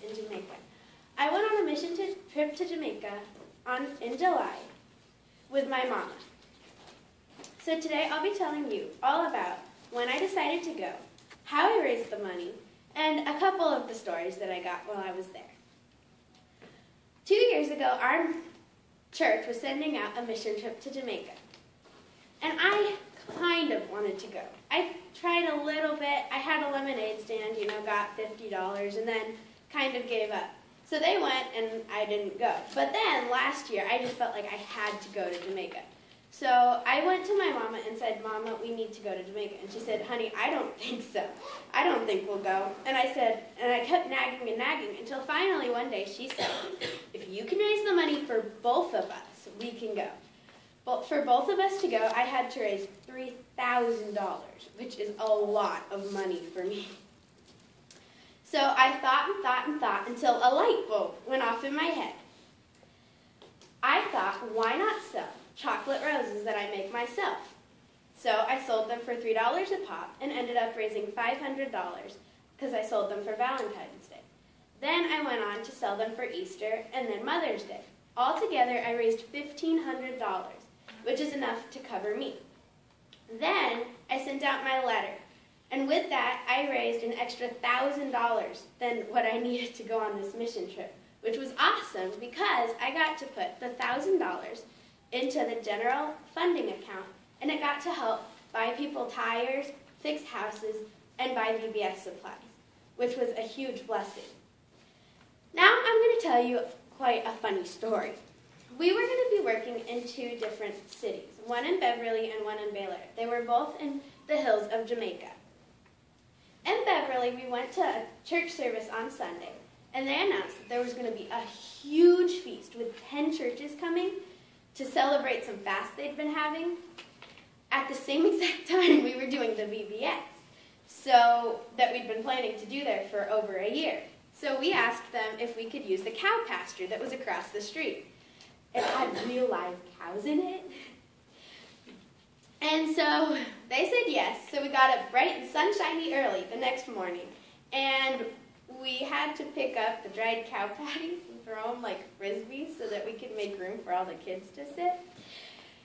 kids in Jamaica. I went on a mission trip to Jamaica in July with my mama. So today I'll be telling you all about when I decided to go, how I raised the money, and a couple of the stories that I got while I was there. 2 years ago, our church was sending out a mission trip to Jamaica. And I kind of wanted to go. I tried a little bit. I had a lemonade stand, got $50, and then kind of gave up. So they went, and I didn't go. But then last year, I just felt like I had to go to Jamaica. So I went to my mama and said, Mama, we need to go to Jamaica. And she said, honey, I don't think so. I don't think we'll go. And I said, and I kept nagging and nagging until finally one day she said, if you can raise the money for both of us, we can go. But for both of us to go, I had to raise $3,000, which is a lot of money for me. So I thought and thought and thought until a light bulb went off in my head. I thought, why not sell chocolate roses that I make myself? So I sold them for $3 a pop and ended up raising $500 because I sold them for Valentine's Day. Then I went on to sell them for Easter and then Mother's Day. Altogether, I raised $1,500, which is enough to cover me. Then I sent out my letter, and with that, I raised an extra $1,000 than what I needed to go on this mission trip, which was awesome because I got to put the $1,000 into the general funding account, and it got to help buy people tires, fix houses, and buy VBS supplies, which was a huge blessing. Now I'm going to tell you quite a funny story. We were going to be working in two different cities, one in Beverly and one in Baylor. They were both in the hills of Jamaica. In Beverly, we went to a church service on Sunday, and they announced that there was going to be a huge feast with 10 churches coming to celebrate some fast they'd been having. At the same exact time, we were doing the VBS, so that we'd been planning to do there for over a year. So we asked them if we could use the cow pasture that was across the street. It had real live cows in it. And so they said yes, so we got up bright and sunshiny early the next morning. And we had to pick up the dried cow patties and throw them like frisbees so that we could make room for all the kids to sit.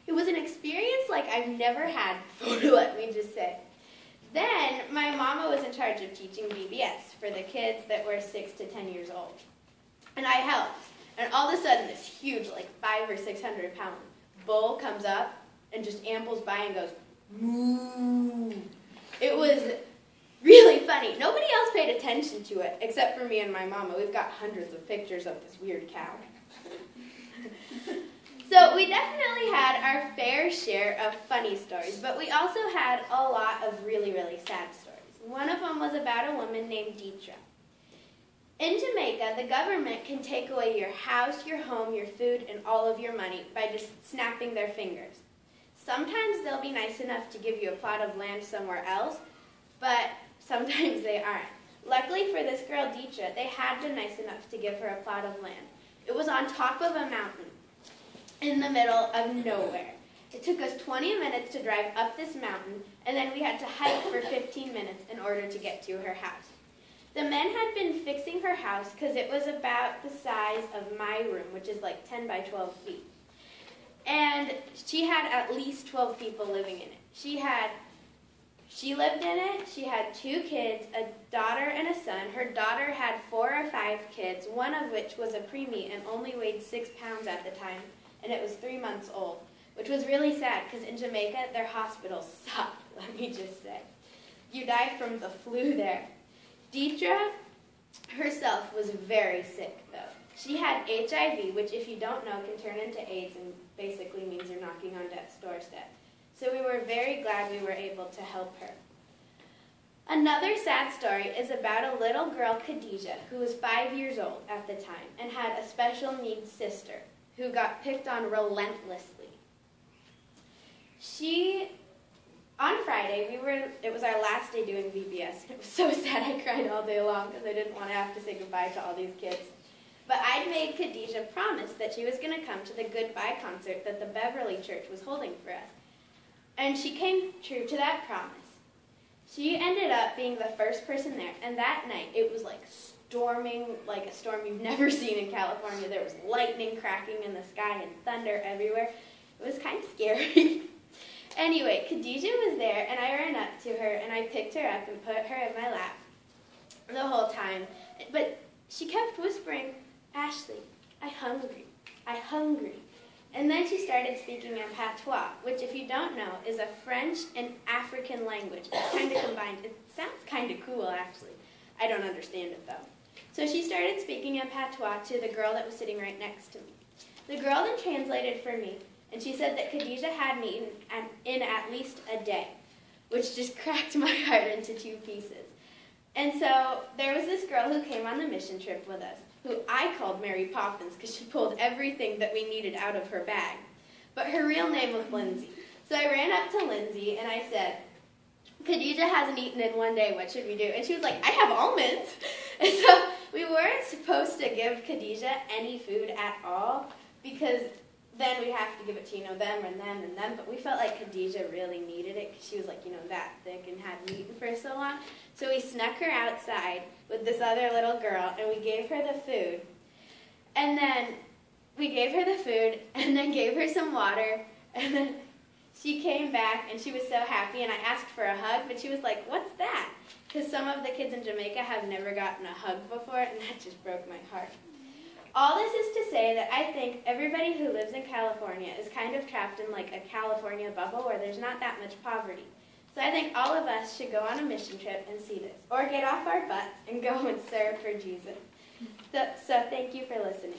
It was an experience like I've never had before, let me just say. Then my mama was in charge of teaching VBS for the kids that were 6 to 10 years old. And I helped. And all of a sudden, this huge, like 500 or 600 pound bull comes up and just ambles by and goes, moo. It was really funny. Nobody else paid attention to it except for me and my mama. We've got hundreds of pictures of this weird cow. So we definitely had our fair share of funny stories, but we also had a lot of really, really sad stories. One of them was about a woman named Deetra. In Jamaica, the government can take away your house, your home, your food, and all of your money by just snapping their fingers. Sometimes they'll be nice enough to give you a plot of land somewhere else, but sometimes they aren't. Luckily for this girl, Deetra, they had been nice enough to give her a plot of land. It was on top of a mountain in the middle of nowhere. It took us 20 minutes to drive up this mountain, and then we had to hike for 15 minutes in order to get to her house. The men had been fixing her house because it was about the size of my room, which is like 10 by 12 feet. And she had at least 12 people living in it. She lived in it. She had 2 kids, a daughter and a son. Her daughter had 4 or 5 kids, one of which was a preemie and only weighed 6 pounds at the time, and it was 3 months old, which was really sad because in Jamaica, their hospitals suck, let me just say. You die from the flu there. Deetra herself was very sick, though. She had HIV, which if you don't know can turn into AIDS and basically means you're knocking on death's doorstep. So we were very glad we were able to help her. Another sad story is about a little girl, Khadijah, who was 5 years old at the time and had a special needs sister who got picked on relentlessly. On Friday, it was our last day doing VBS. It was so sad I cried all day long because I didn't want to have to say goodbye to all these kids. But I'd made Khadijah promise that she was going to come to the goodbye concert that the Beverly Church was holding for us. And she came true to that promise. She ended up being the first person there, and that night it was like storming, like a storm you've never seen in California. There was lightning cracking in the sky and thunder everywhere. It was kind of scary. Anyway, Khadijah was there, and I ran up to her, and I picked her up and put her in my lap the whole time. But she kept whispering, "Ashley, I hungry, I hungry." And then she started speaking in patois, which, if you don't know, is a French and African language. It's kind of combined. It sounds kind of cool, actually. I don't understand it, though. So she started speaking in patois to the girl that was sitting right next to me. The girl then translated for me, and she said that Khadijah hadn't eaten in at least a day, which just cracked my heart into two pieces. And so there was this girl who came on the mission trip with us, who I called Mary Poppins because she pulled everything that we needed out of her bag. But her real name was Lindsay. So I ran up to Lindsay and I said, "Khadijah hasn't eaten in one day, what should we do?" And she was like, "I have almonds." And so we weren't supposed to give Khadijah any food at all because then we have to give it to, them and them. But we felt like Khadijah really needed it because she was like, that thick and hadn't eaten for so long. So we snuck her outside with this other little girl, and we gave her the food. And then we gave her the food, and then gave her some water, and then she came back, and she was so happy, and I asked for a hug, but she was like, "What's that?" Because some of the kids in Jamaica have never gotten a hug before, and that just broke my heart. All this is to say that I think everybody who lives in California is kind of trapped in like a California bubble where there's not that much poverty. So I think all of us should go on a mission trip and see this, or get off our butts and go and serve for Jesus. So thank you for listening.